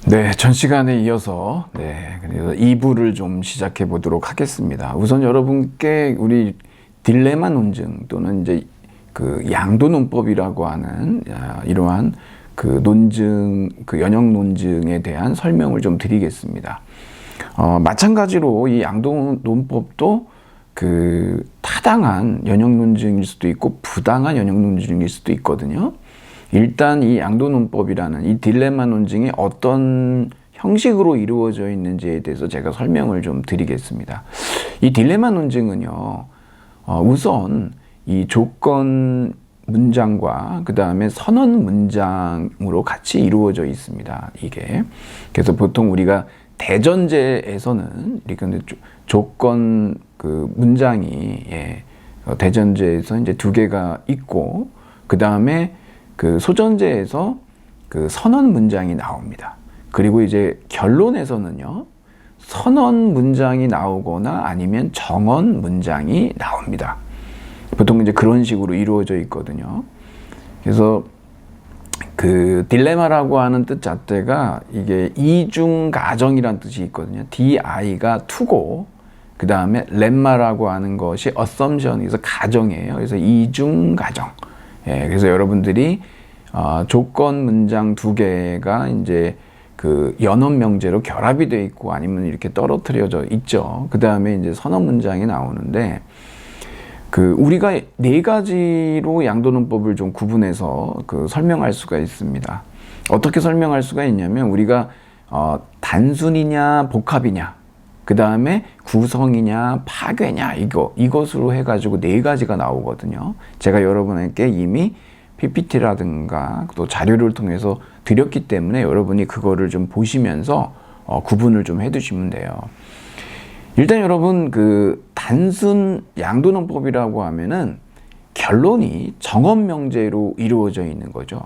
네, 전 시간에 이어서 그래서 2부를 좀 시작해 보도록 하겠습니다. 우선 여러분께 우리 딜레마 논증 또는 이제 그 양도 논법이라고 하는 이러한 그 논증, 그 연역 논증에 대한 설명을 좀 드리겠습니다. 마찬가지로 이 양도 논법도 그 타당한 연역 논증일 수도 있고 부당한 연역 논증일 수도 있거든요. 일단 이 양도 논법이라는 이 딜레마 논증이 어떤 형식으로 이루어져 있는지에 대해서 제가 설명을 좀 드리겠습니다. 이 딜레마 논증은요, 우선 이 조건 문장과 그 다음에 선언 문장으로 같이 이루어져 있습니다. 이게. 그래서 보통 우리가 대전제에서는 이렇게 조건 그 문장이 대전제에서 이제 두 개가 있고 그 다음에 그 소전제에서 그 선언 문장이 나옵니다. 그리고 이제 결론에서는요, 선언 문장이 나오거나 아니면 정언 문장이 나옵니다. 보통 이제 그런 식으로 이루어져 있거든요. 그래서 그 딜레마라고 하는 뜻 자체가 이게 이중 가정이란 뜻이 있거든요. DI가 투고 그 다음에 렘마라고 하는 것이 assumption에서 가정이에요. 그래서 이중 가정. 그래서 여러분들이 조건 문장 두 개가 이제 그 연업 명제로 결합이 되어 있고 아니면 이렇게 떨어뜨려져 있죠. 그 다음에 이제 선언 문장이 나오는데 그 우리가 네 가지로 양도논법을 좀 구분해서 그 설명할 수가 있습니다. 어떻게 설명할 수가 있냐면 우리가 단순이냐 복합이냐 그 다음에 구성이냐 파괴냐 이것으로 해가지고 네 가지가 나오거든요. 제가 여러분에게 이미 PPT라든가 또 자료를 통해서 드렸기 때문에 여러분이 그거를 좀 보시면서 구분을 좀 해두시면 돼요. 일단 여러분 그 단순 양도논법이라고 하면은 결론이 정언 명제로 이루어져 있는 거죠.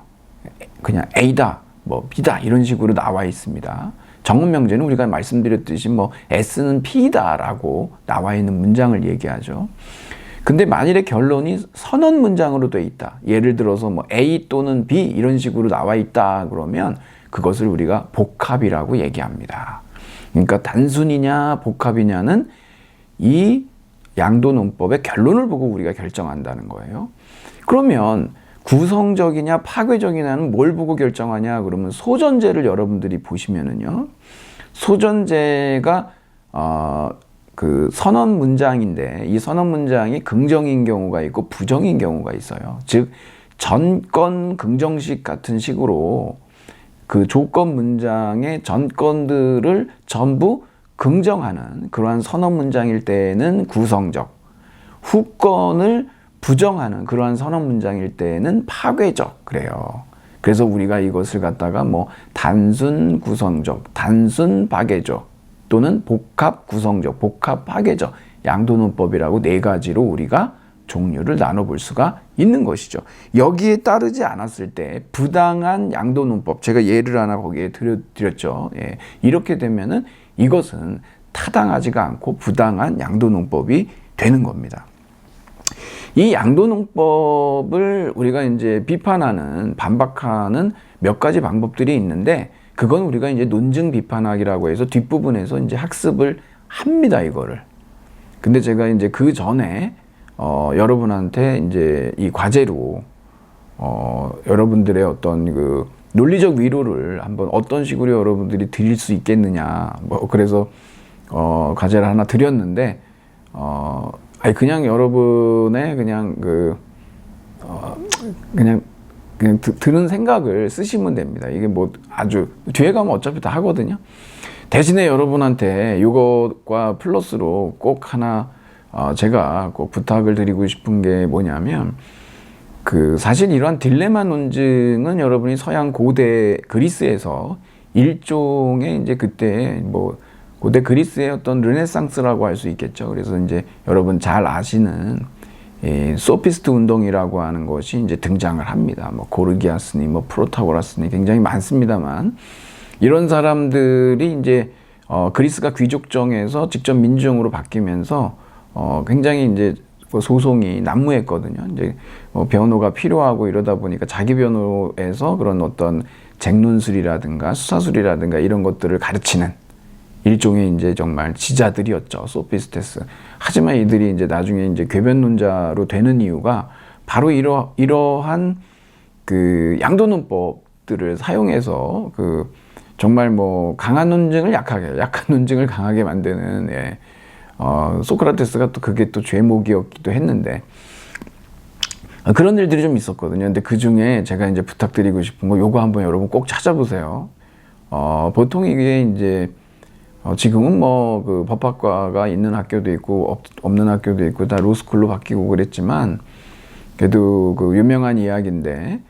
그냥 A다, 뭐 B다 이런 식으로 나와 있습니다. 정언 명제는 우리가 말씀드렸듯이 뭐 S는 P다라고 나와 있는 문장을 얘기하죠. 근데 만일에 결론이 선언 문장으로 돼 있다. 예를 들어서 뭐 A 또는 B 이런 식으로 나와 있다 그러면 그것을 우리가 복합이라고 얘기합니다. 그러니까 단순이냐 복합이냐는 이 양도논법의 결론을 보고 우리가 결정한다는 거예요. 그러면 구성적이냐 파괴적이냐는 뭘 보고 결정하냐 그러면 소전제를 여러분들이 보시면은요. 소전제가 그 선언 문장인데 이 선언 문장이 긍정인 경우가 있고 부정인 경우가 있어요. 즉 전건 긍정식 같은 식으로 그 조건 문장의 전건들을 전부 긍정하는 그러한 선언 문장일 때는 구성적, 후건을 부정하는 그러한 선언 문장일 때는 파괴적 그래요. 그래서 우리가 이것을 갖다가 뭐 단순 구성적, 단순 파괴적 또는 복합 구성적, 복합 파괴적 양도논법이라고 네 가지로 우리가 종류를 나눠볼 수가 있는 것이죠. 여기에 따르지 않았을 때 부당한 양도논법, 제가 예를 하나 거기에 드렸죠. 이렇게 되면은 이것은 타당하지가 않고 부당한 양도논법이 되는 겁니다. 이 양도논법을 우리가 이제 비판하는, 반박하는 몇 가지 방법들이 있는데 그건 우리가 이제 논증 비판학이라고 해서 뒷부분에서 이제 학습을 합니다, 이거를. 근데 제가 이제 그 전에 여러분한테 이제 이 과제로 여러분들의 어떤 그 논리적 위로를 한번 어떤 식으로 여러분들이 드릴 수 있겠느냐 뭐 그래서 과제를 하나 드렸는데 아니 그냥 여러분의 그냥 그냥 드는 생각을 쓰시면 됩니다. 이게 뭐 아주 뒤에 가면 어차피 다 하거든요. 대신에 여러분한테 이것과 플러스로 꼭 하나 제가 꼭 부탁을 드리고 싶은 게 뭐냐면 그 사실 이러한 딜레마 논증은 여러분이 서양 고대 그리스에서 일종의 이제 그때 뭐 고대 그리스의 어떤 르네상스라고 할 수 있겠죠. 그래서 이제 여러분 잘 아시는 소피스트 운동이라고 하는 것이 이제 등장을 합니다. 뭐 고르기아스니 뭐 프로타고라스니 굉장히 많습니다만 이런 사람들이 이제 그리스가 귀족정에서 직접 민주정으로 바뀌면서 굉장히 이제 소송이 난무했거든요. 이제 변호가 필요하고 이러다 보니까 자기 변호에서 그런 어떤 쟁론술이라든가 수사술이라든가 이런 것들을 가르치는 일종의 이제 정말 지자들이었죠. 소피스테스. 하지만 이들이 이제 나중에 이제 궤변론자로 되는 이유가 바로 이러한 그 양도논법들을 사용해서 그 정말 뭐 강한 논증을 약하게, 약한 논증을 강하게 만드는, 예. 소크라테스가 또 그게 또 죄목이었기도 했는데, 그런 일들이 좀 있었거든요. 근데 그 중에 제가 이제 부탁드리고 싶은 거, 요거 한번 여러분 꼭 찾아보세요. 보통 이게 이제, 지금은 뭐 그 법학과가 있는 학교도 있고, 없는 학교도 있고, 다 로스쿨로 바뀌고 그랬지만, 그래도 그 유명한 이야기인데,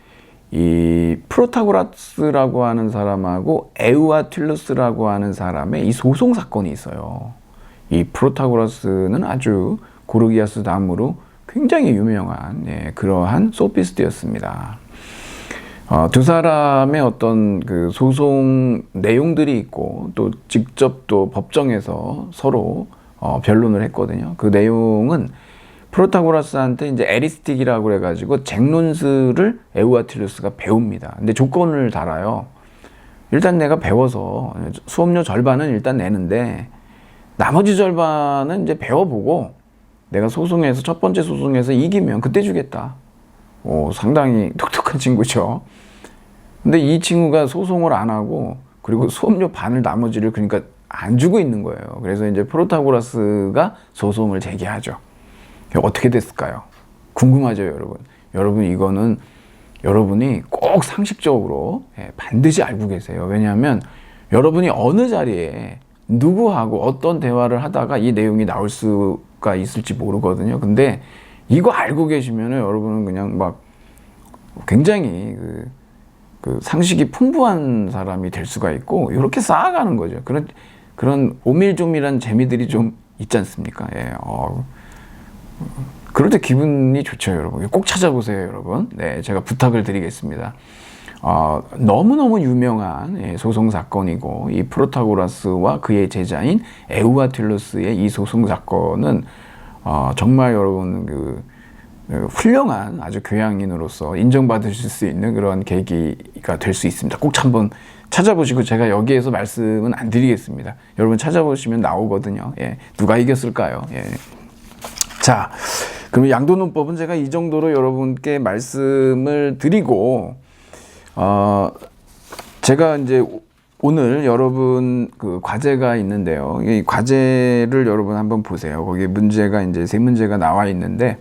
이 프로타고라스라고 하는 사람하고 에우아틸루스라고 하는 사람의 이 소송 사건이 있어요. 이 프로타고라스는 아주 고르기아스 다음으로 굉장히 유명한, 예, 그러한 소피스트였습니다. 두 사람의 어떤 그 소송 내용들이 있고 또 직접 또 법정에서 서로 변론을 했거든요. 그 내용은 프로타고라스한테 이제 에리스틱이라고 그래가지고 쟁론술을 에우아틸루스가 배웁니다. 근데 조건을 달아요. 일단 내가 배워서 수업료 절반은 일단 내는데 나머지 절반은 이제 배워보고 내가 소송에서 첫 번째 소송에서 이기면 그때 주겠다. 상당히 똑똑한 친구죠. 근데 이 친구가 소송을 안 하고 그리고 수업료 반을 나머지를 그러니까 안 주고 있는 거예요. 그래서 이제 프로타고라스가 소송을 제기하죠. 어떻게 됐을까요? 궁금하죠, 여러분. 여러분 이거는 여러분이 꼭 상식적으로 반드시 알고 계세요. 왜냐하면 여러분이 어느 자리에 누구하고 어떤 대화를 하다가 이 내용이 나올 수가 있을지 모르거든요. 근데 이거 알고 계시면 여러분은 그냥 막 굉장히 그 상식이 풍부한 사람이 될 수가 있고 이렇게 쌓아가는 거죠. 그런 오밀조밀한 재미들이 좀 있지 않습니까? 예, 그럴 때 기분이 좋죠, 여러분. 꼭 찾아보세요, 여러분. 네, 제가 부탁을 드리겠습니다. 너무너무 유명한 소송 사건이고, 이 프로타고라스와 그의 제자인 에우아틸루스의 이 소송 사건은, 정말 여러분, 훌륭한 아주 교양인으로서 인정받으실 수 있는 그런 계기가 될 수 있습니다. 꼭 한번 찾아보시고, 제가 여기에서 말씀은 안 드리겠습니다. 여러분 찾아보시면 나오거든요. 예, 누가 이겼을까요? 예. 자, 그럼 양도논법은 제가 이 정도로 여러분께 말씀을 드리고, 제가 이제 오늘 여러분 그 과제가 있는데요. 이 과제를 여러분 한번 보세요. 거기에 문제가 이제 3문제가 나와 있는데,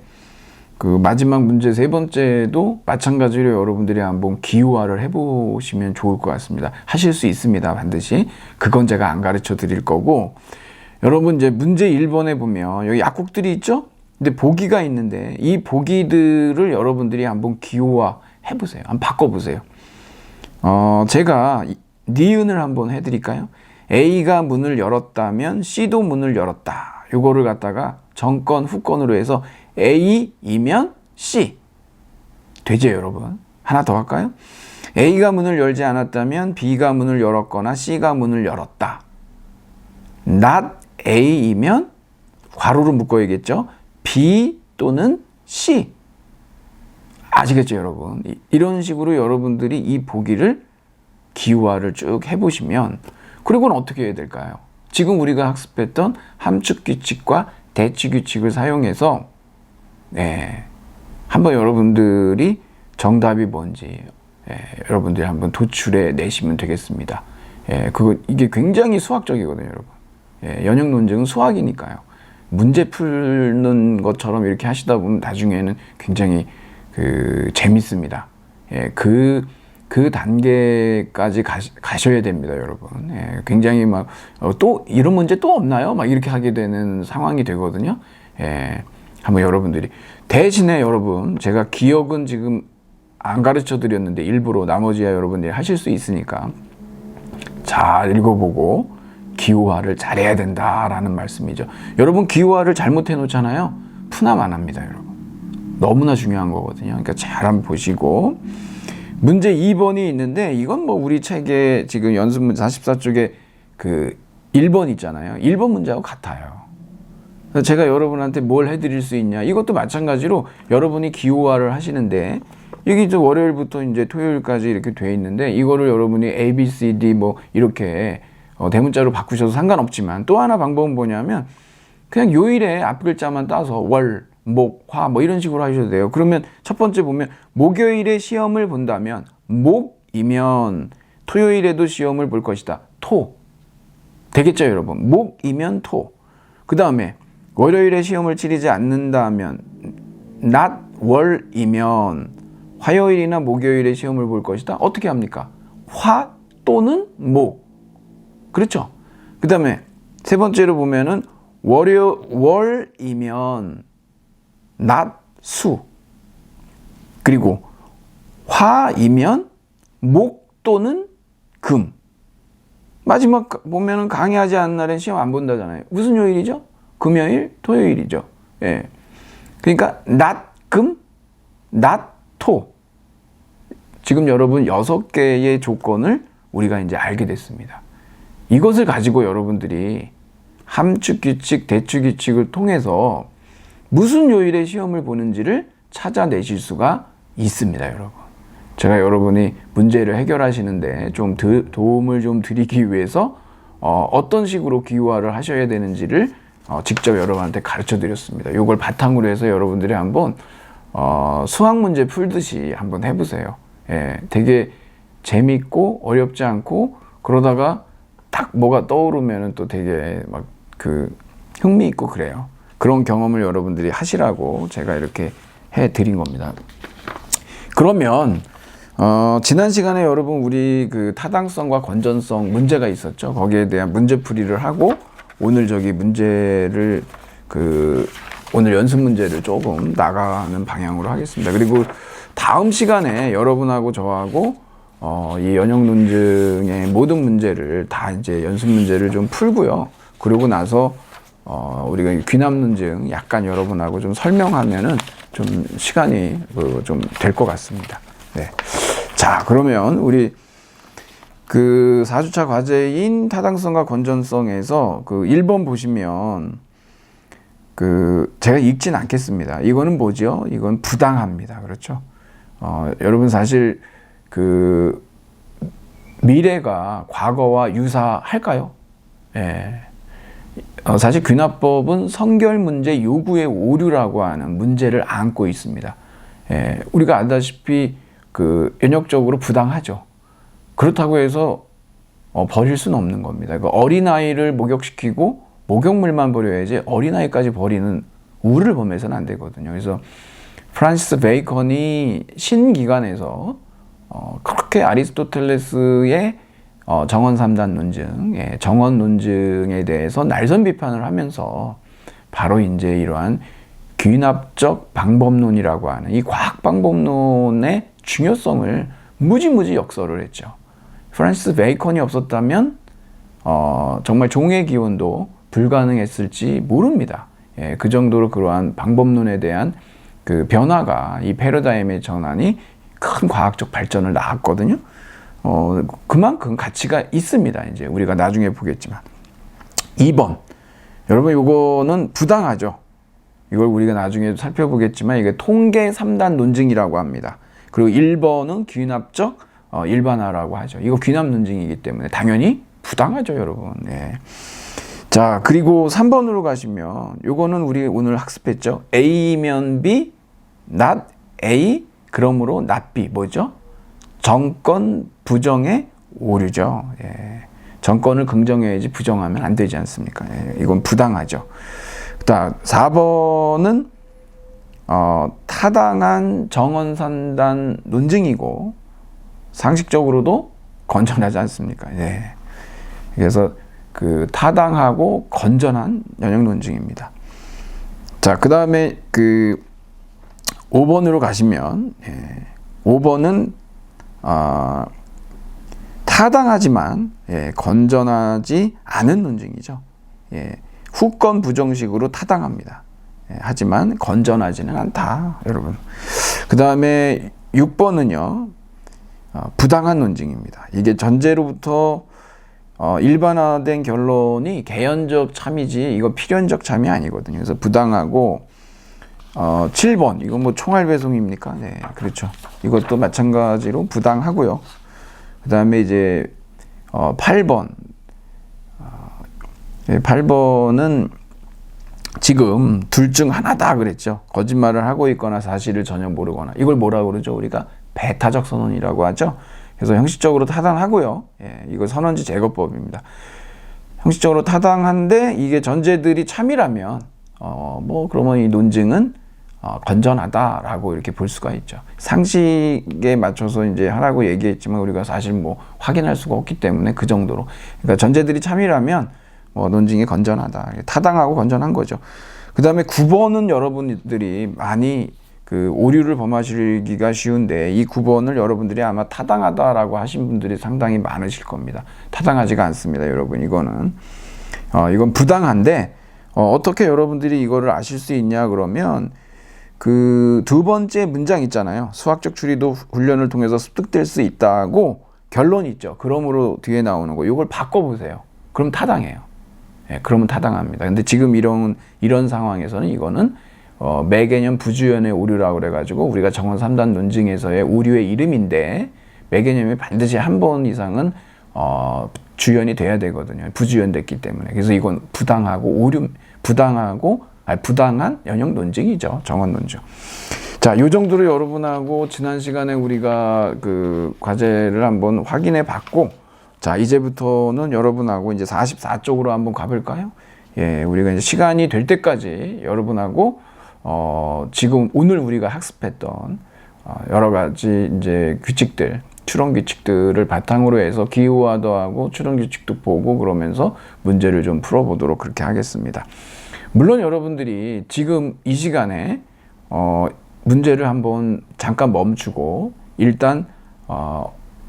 그 마지막 문제 3번째도 마찬가지로 여러분들이 한번 기호화를 해보시면 좋을 것 같습니다. 하실 수 있습니다, 반드시. 그건 제가 안 가르쳐 드릴 거고, 여러분 이제 문제 1번에 보면 여기 약국들이 있죠? 근데 보기가 있는데 이 보기들을 여러분들이 한번 기호화 해보세요. 한번 바꿔보세요. 제가 니은을 한번 해드릴까요? A가 문을 열었다면 C도 문을 열었다. 요거를 갖다가 전건, 후건으로 해서 A이면 C. 되죠, 여러분? 하나 더 할까요? A가 문을 열지 않았다면 B가 문을 열었거나 C가 문을 열었다. not A이면 괄호로 묶어야겠죠? B 또는 C. 아시겠죠, 여러분? 이런 식으로 여러분들이 이 보기를 기호화를 쭉 해보시면, 그리고는 어떻게 해야 될까요? 지금 우리가 학습했던 함축규칙과 대치규칙을 사용해서 한번 여러분들이 정답이 뭔지 여러분들이 한번 도출해 내시면 되겠습니다. 이게 굉장히 수학적이거든요, 여러분. 연역 논증은 수학이니까요. 문제 푸는 것처럼 이렇게 하시다 보면 나중에는 굉장히 재밌습니다. 그 단계까지 가셔야 됩니다, 여러분. 굉장히 또 이런 문제 또 없나요? 막 이렇게 하게 되는 상황이 되거든요. 한번 여러분들이 대신에 여러분, 제가 기억은 지금 안 가르쳐 드렸는데 일부러 나머지야 여러분들이 하실 수 있으니까 잘 읽어보고 기호화를 잘해야 된다라는 말씀이죠. 여러분 기호화를 잘못해 놓잖아요. 푸남 안 합니다, 여러분. 너무나 중요한 거거든요. 그러니까 잘 한번 보시고, 문제 2번이 있는데 이건 뭐 우리 책에 지금 연습문제 44쪽에 그 1번 있잖아요. 1번 문제하고 같아요. 제가 여러분한테 뭘 해드릴 수 있냐. 이것도 마찬가지로 여러분이 기호화를 하시는데 이게 이제 월요일부터 이제 토요일까지 이렇게 돼 있는데 이거를 여러분이 A, B, C, D 뭐 이렇게 대문자로 바꾸셔도 상관없지만 또 하나 방법은 뭐냐면 그냥 요일에 앞 글자만 따서 월, 목, 화 뭐 이런 식으로 하셔도 돼요. 그러면 첫 번째 보면 목요일에 시험을 본다면 목이면 토요일에도 시험을 볼 것이다. 토. 되겠죠, 여러분? 목이면 토. 그 다음에 월요일에 시험을 치르지 않는다면 낮, 월이면 화요일이나 목요일에 시험을 볼 것이다. 어떻게 합니까? 화 또는 목. 그렇죠? 그 다음에 세 번째로 보면은 월이면 낮, 수. 그리고 화이면 목 또는 금. 마지막 보면은 강의하지 않는 날엔 시험 안 본다잖아요. 무슨 요일이죠? 금요일, 토요일이죠. 예. 그러니까 낮, 금, 낮, 토. 지금 여러분 6개의 조건을 우리가 이제 알게 됐습니다. 이것을 가지고 여러분들이 함축 규칙, 대축 규칙을 통해서 무슨 요일에 시험을 보는지를 찾아내실 수가 있습니다, 여러분. 제가 여러분이 문제를 해결하시는데 좀 도움을 좀 드리기 위해서 어떤 식으로 기호화를 하셔야 되는지를 직접 여러분한테 가르쳐 드렸습니다. 이걸 바탕으로 해서 여러분들이 한번 수학 문제 풀듯이 한번 해보세요. 예, 되게 재밌고 어렵지 않고 그러다가 딱 뭐가 떠오르면은 또 되게 막 그 흥미 있고 그래요. 그런 경험을 여러분들이 하시라고 제가 이렇게 해 드린 겁니다. 그러면 지난 시간에 여러분 우리 그 타당성과 건전성 문제가 있었죠. 거기에 대한 문제풀이를 하고 오늘 문제를 오늘 연습 문제를 조금 나가는 방향으로 하겠습니다. 그리고 다음 시간에 여러분하고 저하고 이 연역 논증의 모든 문제를 다 이제 연습 문제를 좀 풀고요. 그러고 나서 우리가 귀납 논증 약간 여러분하고 좀 설명하면은 좀 시간이 좀 될 것 같습니다. 네. 자, 그러면 우리 그 4주차 과제인 타당성과 건전성에서 그 1번 보시면 제가 읽진 않겠습니다. 이거는 뭐죠? 이건 부당합니다. 그렇죠? 여러분 사실 미래가 과거와 유사할까요? 예. 사실 귀납법은 선결 문제 요구의 오류라고 하는 문제를 안고 있습니다. 예. 우리가 알다시피 연역적으로 부당하죠. 그렇다고 해서 버릴 수는 없는 겁니다. 어린아이를 목욕시키고 목욕물만 버려야지 어린아이까지 버리는 우를 범해서는 안 되거든요. 그래서 프란시스 베이컨이 신기관에서 그렇게 아리스토텔레스의 정원 3단 논증, 정원 논증에 대해서 날선 비판을 하면서 바로 이제 이러한 귀납적 방법론이라고 하는 이 과학 방법론의 중요성을 무지무지 역설을 했죠. 프란시스 베이컨이 없었다면 정말 종의 기원도 불가능했을지 모릅니다. 예, 그 정도로 그러한 방법론에 대한 그 변화가 이 패러다임의 전환이 큰 과학적 발전을 낳았거든요. 그만큼 가치가 있습니다. 이제 우리가 나중에 보겠지만 2번 여러분 이거는 부당하죠. 이걸 우리가 나중에 살펴보겠지만 이게 통계 3단 논증이라고 합니다. 그리고 1번은 귀납적 일반화라고 하죠. 이거 귀납 논증이기 때문에 당연히 부당하죠, 여러분. 예. 자, 그리고 3번으로 가시면 요거는 우리 오늘 학습했죠. A면 B, not A, 그러므로 not B. 뭐죠? 정권 부정의 오류죠. 예. 정권을 긍정해야지 부정하면 안 되지 않습니까? 예. 이건 부당하죠. 그다음 4번은 타당한 정언산단 논증이고 상식적으로도 건전하지 않습니까? 예. 그래서 타당하고 건전한 연역 논증입니다. 자, 그 다음에 5번으로 가시면 5번은 타당하지만 건전하지 않은 논증이죠. 후권 부정식으로 타당합니다. 하지만 건전하지는 않다, 여러분. 그 다음에 6번은요 부당한 논증입니다. 이게 전제로부터 일반화된 결론이 개연적 참이지 이거 필연적 참이 아니거든요. 그래서 부당하고 7번 이거 뭐 총알 배송입니까? 네, 그렇죠. 이것도 마찬가지로 부당하고요. 그 다음에 이제 8번 8번은 지금 둘 중 하나다 그랬죠. 거짓말을 하고 있거나 사실을 전혀 모르거나 이걸 뭐라고 그러죠? 우리가 배타적 선언이라고 하죠. 그래서 형식적으로 타당하고요. 예, 이거 선언지 제거법입니다. 형식적으로 타당한데 이게 전제들이 참이라면 뭐 그러면 이 논증은 건전하다라고 이렇게 볼 수가 있죠. 상식에 맞춰서 이제 하라고 얘기했지만 우리가 사실 뭐 확인할 수가 없기 때문에 그 정도로. 그러니까 전제들이 참이라면 논증이 건전하다. 타당하고 건전한 거죠. 그 다음에 9번은 여러분들이 많이 그 오류를 범하시기가 쉬운데 이 9번을 여러분들이 아마 타당하다라고 하신 분들이 상당히 많으실 겁니다. 타당하지가 않습니다, 여러분. 이건 부당한데 어떻게 여러분들이 이거를 아실 수 있냐 그러면 그 두 번째 문장 있잖아요. 수학적 추리도 훈련을 통해서 습득될 수 있다고 결론이 있죠. 그러므로 뒤에 나오는 거 이걸 바꿔보세요. 그럼 타당해요. 예, 그러면 타당합니다. 근데 지금 이런 상황에서는 이거는 매개념 부주연의 오류라고 그래가지고 우리가 정원 3단 논증에서의 오류의 이름인데 매개념이 반드시 한 번 이상은 주연이 돼야 되거든요. 부주연됐기 때문에. 그래서 이건 부당한 연역 논증이죠. 정원 논증. 자, 요 정도로 여러분하고 지난 시간에 우리가 그 과제를 한번 확인해 봤고, 자, 이제부터는 여러분하고 이제 44쪽으로 한번 가볼까요? 예, 우리가 이제 시간이 될 때까지 여러분하고 지금 오늘 우리가 학습했던 여러 가지 이제 규칙들, 추론 규칙들을 바탕으로 해서 기호화도 하고 추론 규칙도 보고 그러면서 문제를 좀 풀어보도록 그렇게 하겠습니다. 물론 여러분들이 지금 이 시간에 문제를 한번 잠깐 멈추고 일단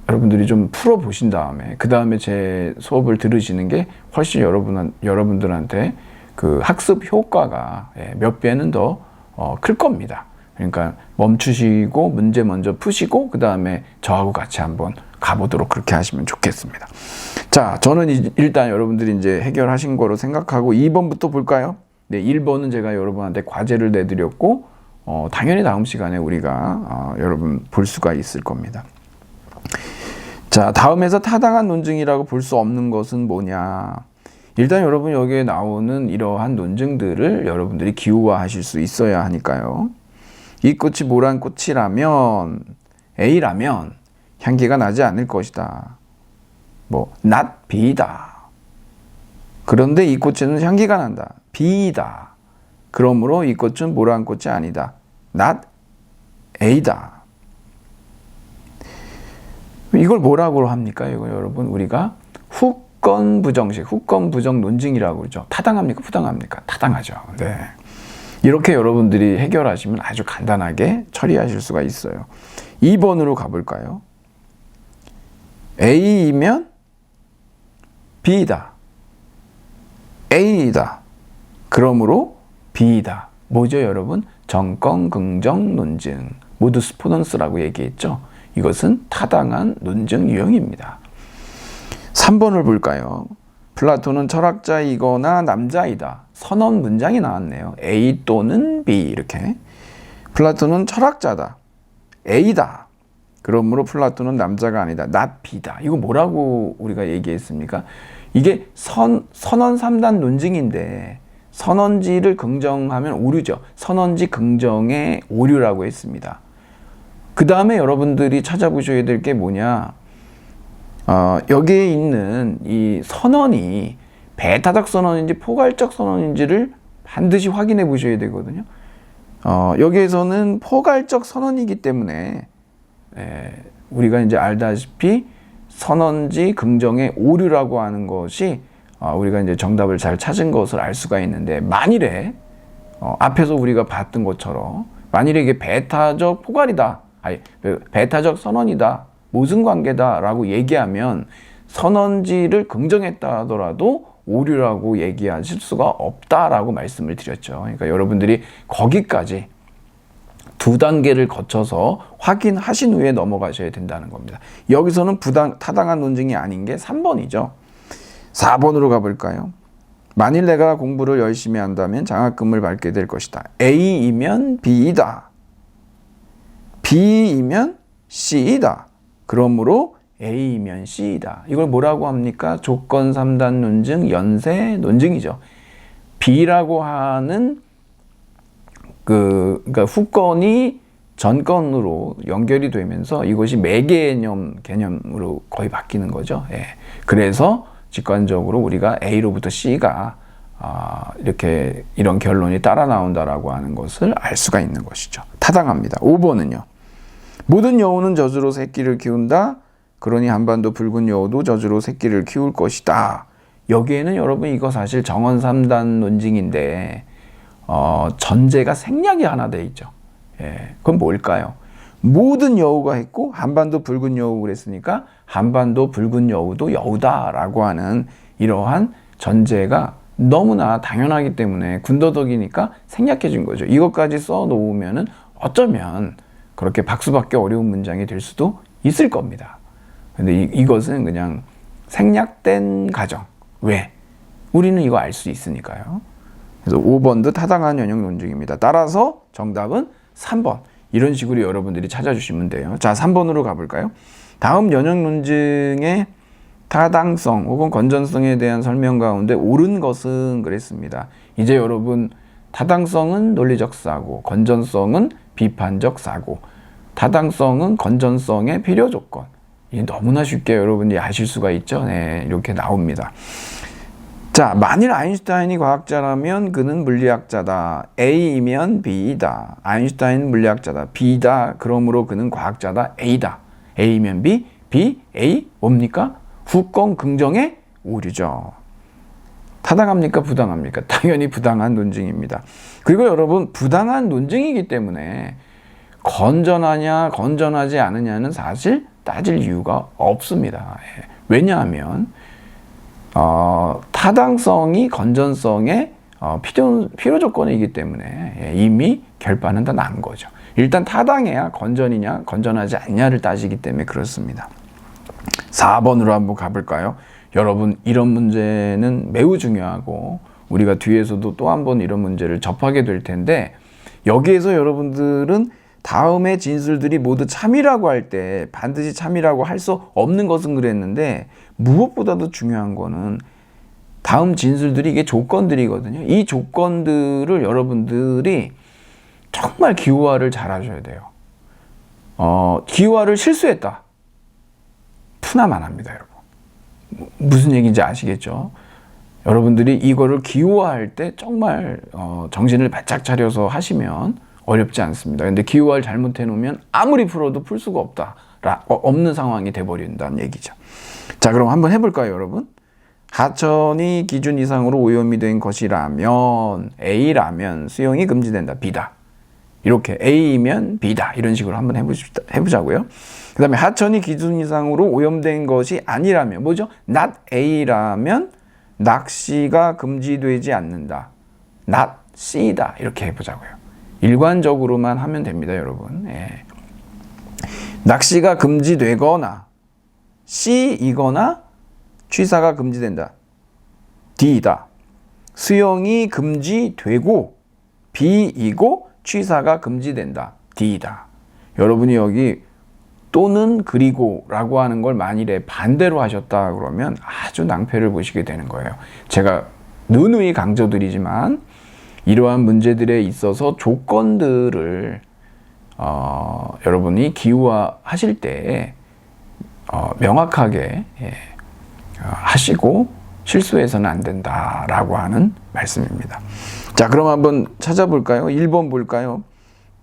여러분들이 좀 풀어보신 다음에 그 다음에 제 수업을 들으시는 게 훨씬 여러분들한테 그 학습 효과가 몇 배는 더 클 겁니다. 그러니까 멈추시고 문제 먼저 푸시고 그 다음에 저하고 같이 한번 가보도록 그렇게 하시면 좋겠습니다. 자, 저는 일단 여러분들이 이제 해결하신 거로 생각하고 2번부터 볼까요? 네, 1번은 제가 여러분한테 과제를 내드렸고 당연히 다음 시간에 우리가 여러분 볼 수가 있을 겁니다. 자, 다음에서 타당한 논증이라고 볼 수 없는 것은 뭐냐? 일단 여러분 여기에 나오는 이러한 논증들을 여러분들이 기호화하실 수 있어야 하니까요. 이 꽃이 모란 꽃이라면 A라면 향기가 나지 않을 것이다. not B다. 그런데 이 꽃에는 향기가 난다. B다. 그러므로 이 꽃은 모란 꽃이 아니다. not A다. 이걸 뭐라고 합니까? 이거 여러분 우리가 후건 부정 논증이라고 그러죠. 타당합니까? 부당합니까? 타당하죠. 네. 이렇게 여러분들이 해결하시면 아주 간단하게 처리하실 수가 있어요. 2번으로 가볼까요? A이면 B다. A다. 그러므로 B다. 뭐죠, 여러분? 정권 긍정 논증. 모두스 포넌스라고 얘기했죠. 이것은 타당한 논증 유형입니다. 3번을 볼까요? 플라톤은 철학자이거나 남자이다. 선언 문장이 나왔네요. A 또는 B 이렇게. 플라톤은 철학자다. A다. 그러므로 플라톤은 남자가 아니다. not B다. 이거 뭐라고 우리가 얘기했습니까? 이게 선언 3단 논증인데 선언지를 긍정하면 오류죠. 선언지 긍정의 오류라고 했습니다. 그 다음에 여러분들이 찾아보셔야 될 게 뭐냐? 여기에 있는 이 선언이 배타적 선언인지 포괄적 선언인지를 반드시 확인해 보셔야 되거든요. 여기에서는 포괄적 선언이기 때문에 우리가 이제 알다시피 선언지 긍정의 오류라고 하는 것이 우리가 이제 정답을 잘 찾은 것을 알 수가 있는데 만일에 앞에서 우리가 봤던 것처럼 만일에 이게 배타적 포괄이다. 배타적 선언이다. 모순관계다라고 얘기하면 선언지를 긍정했다 하더라도 오류라고 얘기하실 수가 없다라고 말씀을 드렸죠. 그러니까 여러분들이 거기까지 두 단계를 거쳐서 확인하신 후에 넘어가셔야 된다는 겁니다. 여기서는 타당한 논증이 아닌 게 3번이죠. 4번으로 가볼까요? 만일 내가 공부를 열심히 한다면 장학금을 받게 될 것이다. A이면 B이다. B이면 C이다. 그러므로 A이면 C이다. 이걸 뭐라고 합니까? 조건 3단 논증, 연쇄 논증이죠. B라고 하는 그러니까 후건이 전건으로 연결이 되면서 이것이 매개념 개념으로 거의 바뀌는 거죠. 예. 그래서 직관적으로 우리가 A로부터 C가 이렇게 이런 결론이 따라 나온다라고 하는 것을 알 수가 있는 것이죠. 타당합니다. 5번은요. 모든 여우는 저주로 새끼를 키운다. 그러니 한반도 붉은 여우도 저주로 새끼를 키울 것이다. 여기에는 여러분 이거 사실 정원 3단 논증인데 전제가 생략이 하나 돼 있죠. 예, 그건 뭘까요? 모든 여우가 했고 한반도 붉은 여우 그랬으니까 한반도 붉은 여우도 여우다라고 하는 이러한 전제가 너무나 당연하기 때문에 군더더기니까 생략해 준 거죠. 이것까지 써 놓으면은 어쩌면 그렇게 박수받기 어려운 문장이 될 수도 있을 겁니다. 근데 이것은 그냥 생략된 가정. 왜? 우리는 이거 알 수 있으니까요. 그래서 5번도 타당한 연역 논증입니다. 따라서 정답은 3번. 이런 식으로 여러분들이 찾아주시면 돼요. 자, 3번으로 가볼까요? 다음 연역 논증의 타당성 혹은 건전성에 대한 설명 가운데 옳은 것은 그랬습니다. 이제 여러분 타당성은 논리적 사고, 건전성은 비판적 사고, 타당성은 건전성의 필요 조건. 이게 너무나 쉽게 여러분이 아실 수가 있죠. 네, 이렇게 나옵니다. 자, 만일 아인슈타인이 과학자라면 그는 물리학자다. A이면 B이다. 아인슈타인 물리학자다. B다. 그러므로 그는 과학자다. A다. A면 B, B, A 뭡니까? 후건 긍정의 오류죠. 타당합니까? 부당합니까? 당연히 부당한 논증입니다. 그리고 여러분 부당한 논증이기 때문에 건전하냐 건전하지 않느냐는 사실 따질 이유가 없습니다. 왜냐하면 타당성이 건전성의 필요 조건이기 때문에 이미 결판은 다 난 거죠. 일단 타당해야 건전이냐 건전하지 않냐를 따지기 때문에 그렇습니다. 4번으로 한번 가볼까요? 여러분 이런 문제는 매우 중요하고 우리가 뒤에서도 또 한 번 이런 문제를 접하게 될 텐데 여기에서 여러분들은 다음의 진술들이 모두 참이라고 할 때 반드시 참이라고 할 수 없는 것은 그랬는데 무엇보다도 중요한 거는 다음 진술들이 이게 조건들이거든요. 이 조건들을 여러분들이 정말 기호화를 잘 하셔야 돼요. 기호화를 실수했다. 푸나만 합니다, 여러분. 무슨 얘기인지 아시겠죠? 여러분들이 이거를 기호화할 때 정말 정신을 바짝 차려서 하시면 어렵지 않습니다. 근데 기호화를 잘못해 놓으면 아무리 풀어도 풀 수가 없는 상황이 돼버린다는 얘기죠. 자, 그럼 한번 해볼까요, 여러분? 하천이 기준 이상으로 오염이 된 것이라면 A라면 수용이 금지된다. B다. 이렇게 A이면 B다. 이런 식으로 한번 해보자고요. 그 다음에 하천이 기준 이상으로 오염된 것이 아니라면 뭐죠? not A라면 낚시가 금지되지 않는다. not C다. 이렇게 해보자고요. 일관적으로만 하면 됩니다, 여러분. 예. 낚시가 금지되거나 C이거나 취사가 금지된다. D이다. 수영이 금지되고 B이고 취사가 금지된다. D이다. 여러분이 여기 또는 그리고 라고 하는 걸 만일에 반대로 하셨다 그러면 아주 낭패를 보시게 되는 거예요. 제가 누누이 강조드리지만 이러한 문제들에 있어서 조건들을 여러분이 기호화하실 때 명확하게 하시고 실수해서는 안 된다라고 하는 말씀입니다. 자, 그럼 한번 찾아볼까요? 1번 볼까요?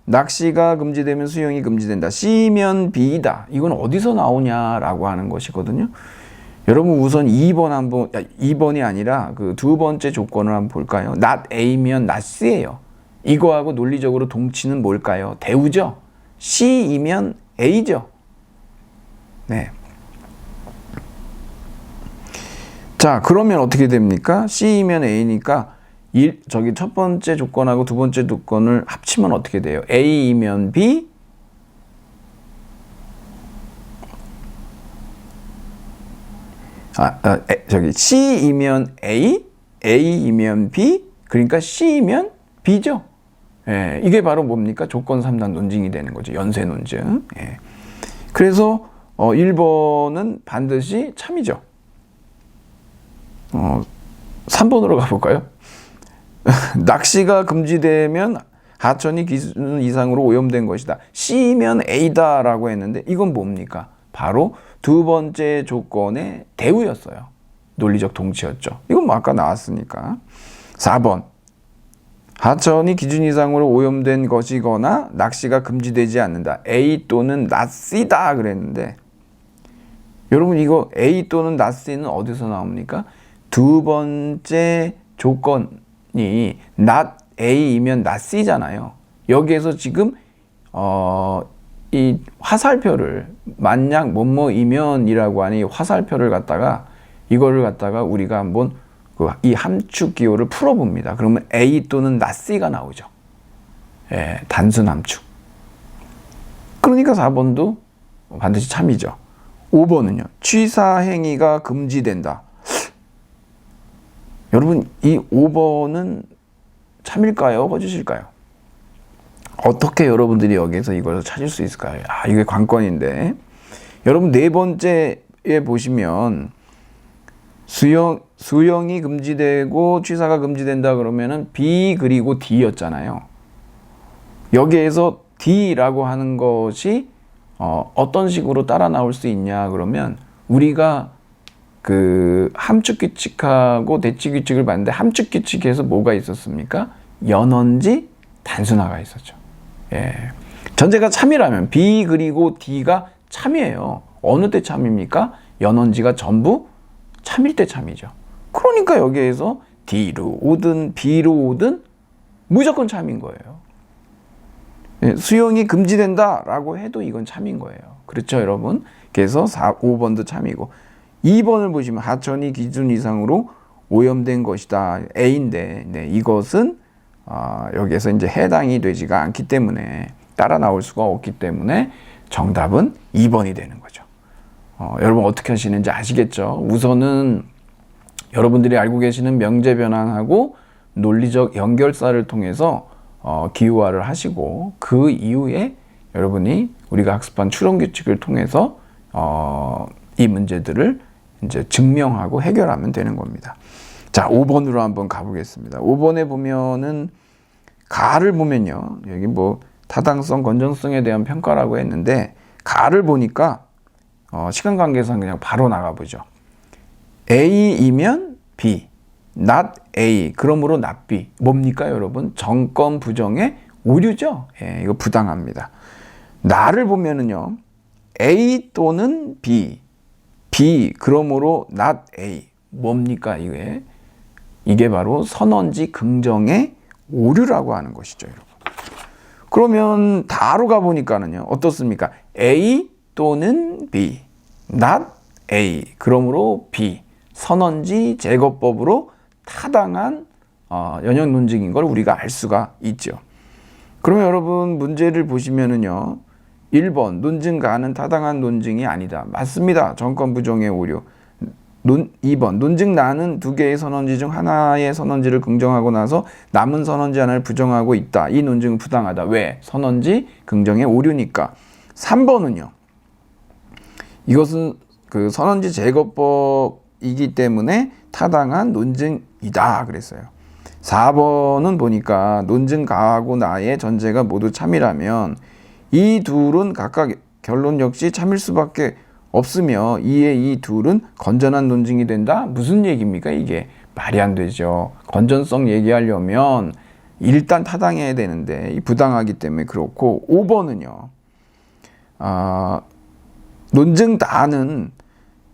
낚시가 금지되면 수영이 금지된다. C면 B다. 이건 어디서 나오냐라고 하는 것이거든요. 여러분 우선 2번이 아니라 그 두 번째 조건을 한번 볼까요? not A면 not C예요. 이거하고 논리적으로 동치는 뭘까요? 대우죠. C이면 A죠. 네. 자, 그러면 어떻게 됩니까? C이면 A니까 저기 첫 번째 조건하고 두 번째 조건을 합치면 어떻게 돼요? A이면 B, C이면 A, A이면 B, 그러니까 C이면 B죠. 예, 이게 바로 뭡니까? 조건 3단 논증이 되는 거죠. 연쇄 논증. 예. 그래서 1번은 반드시 참이죠. 3번으로 가볼까요? 낚시가 금지되면 하천이 기준 이상으로 오염된 것이다. C면 A다라고 했는데 이건 뭡니까? 바로 두 번째 조건의 대우였어요. 논리적 동치였죠. 이건 뭐 아까 나왔으니까. 4번. 하천이 기준 이상으로 오염된 것이거나 낚시가 금지되지 않는다. A 또는 not C다 그랬는데 여러분 이거 A 또는 not C는 어디서 나옵니까? 두 번째 조건이 not A이면 not C잖아요. 여기에서 지금 이 화살표를 만약 뭐뭐이면이라고 하니 화살표를 갖다가 이거를 갖다가 우리가 한번 이 함축 기호를 풀어봅니다. 그러면 A 또는 not C가 나오죠. 예, 단순 함축. 그러니까 4번도 반드시 참이죠. 5번은요. 취사 행위가 금지된다. 여러분 이 5번은 참일까요? 거짓일까요? 어떻게 여러분들이 여기에서 이걸 찾을 수 있을까요? 이게 관건인데 여러분 네 번째에 보시면 수영이 금지되고 취사가 금지된다 그러면은 B 그리고 D였잖아요. 여기에서 D라고 하는 것이 어떤 식으로 따라 나올 수 있냐 그러면 우리가 그 함축 규칙하고 대치 규칙을 봤는데 함축 규칙에서 뭐가 있었습니까? 연언지 단순화가 있었죠. 예. 전제가 참이라면 B 그리고 D가 참이에요. 어느 때 참입니까? 연언지가 전부 참일 때 참이죠. 그러니까 여기에서 D로 오든 B로 오든 무조건 참인 거예요. 예, 수영이 금지된다라고 해도 이건 참인 거예요. 그렇죠, 여러분? 그래서 5번도 참이고 2번을 보시면 하천이 기준 이상으로 오염된 것이다. A인데 네, 이것은 여기에서 이제 해당이 되지가 않기 때문에 따라 나올 수가 없기 때문에 정답은 2번이 되는 거죠. 여러분 어떻게 하시는지 아시겠죠? 우선은 여러분들이 알고 계시는 명제변환하고 논리적 연결사를 통해서 기호화를 하시고 그 이후에 여러분이 우리가 학습한 추론규칙을 통해서 이 문제들을 이제 증명하고 해결하면 되는 겁니다. 자, 5번으로 한번 가보겠습니다. 5번에 보면은 가를 보면요. 여기 뭐 타당성, 건전성에 대한 평가라고 했는데 가를 보니까 시간 관계상 그냥 바로 나가보죠. A이면 B, not A, 그러므로 not B. 뭡니까 여러분? 정권 부정의 오류죠. 예, 이거 부당합니다. 나를 보면은요. A 또는 B, B, 그러므로 not A. 뭡니까 이게 바로 선언지 긍정의 오류라고 하는 것이죠, 여러분. 그러면 다로 가보니까는요, 어떻습니까? A 또는 B, not A, 그러므로 B, 선언지 제거법으로 타당한 연역 논증인 걸 우리가 알 수가 있죠. 그러면 여러분 문제를 보시면은요, 1번 논증가는 타당한 논증이 아니다. 맞습니다. 정권 부정의 오류. 2번 논증 나는 두 개의 선언지 중 하나의 선언지를 긍정하고 나서 남은 선언지 하나를 부정하고 있다. 이 논증은 부당하다. 왜? 선언지 긍정의 오류니까. 3번은요. 이것은 그 선언지 제거법이기 때문에 타당한 논증이다 그랬어요. 4번은 보니까 논증 가하고 나의 전제가 모두 참이라면 이 둘은 각각 결론 역시 참일 수밖에 없으며 이에 이 둘은 건전한 논증이 된다? 무슨 얘기입니까? 이게 말이 안 되죠. 건전성 얘기하려면 일단 타당해야 되는데 부당하기 때문에 그렇고 5번은요. 논증 다는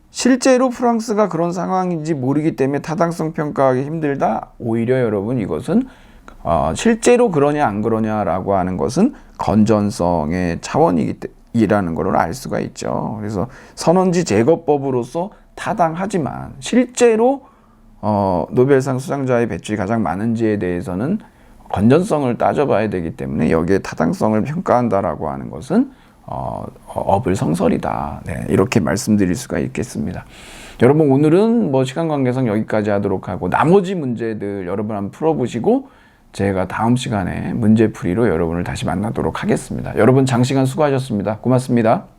실제로 프랑스가 그런 상황인지 모르기 때문에 타당성 평가하기 힘들다. 오히려 여러분 이것은 실제로 그러냐 안 그러냐라고 하는 것은 건전성의 차원이라는 것을 알 수가 있죠. 그래서 선언지 제거법으로서 타당하지만 실제로 노벨상 수상자의 배출이 가장 많은지에 대해서는 건전성을 따져봐야 되기 때문에 여기에 타당성을 평가한다라고 하는 것은 업을 성설이다. 네, 이렇게 말씀드릴 수가 있겠습니다. 여러분 오늘은 뭐 시간 관계상 여기까지 하도록 하고 나머지 문제들 여러분 한번 풀어보시고 제가 다음 시간에 문제풀이로 여러분을 다시 만나도록 하겠습니다. 여러분 장시간 수고하셨습니다. 고맙습니다.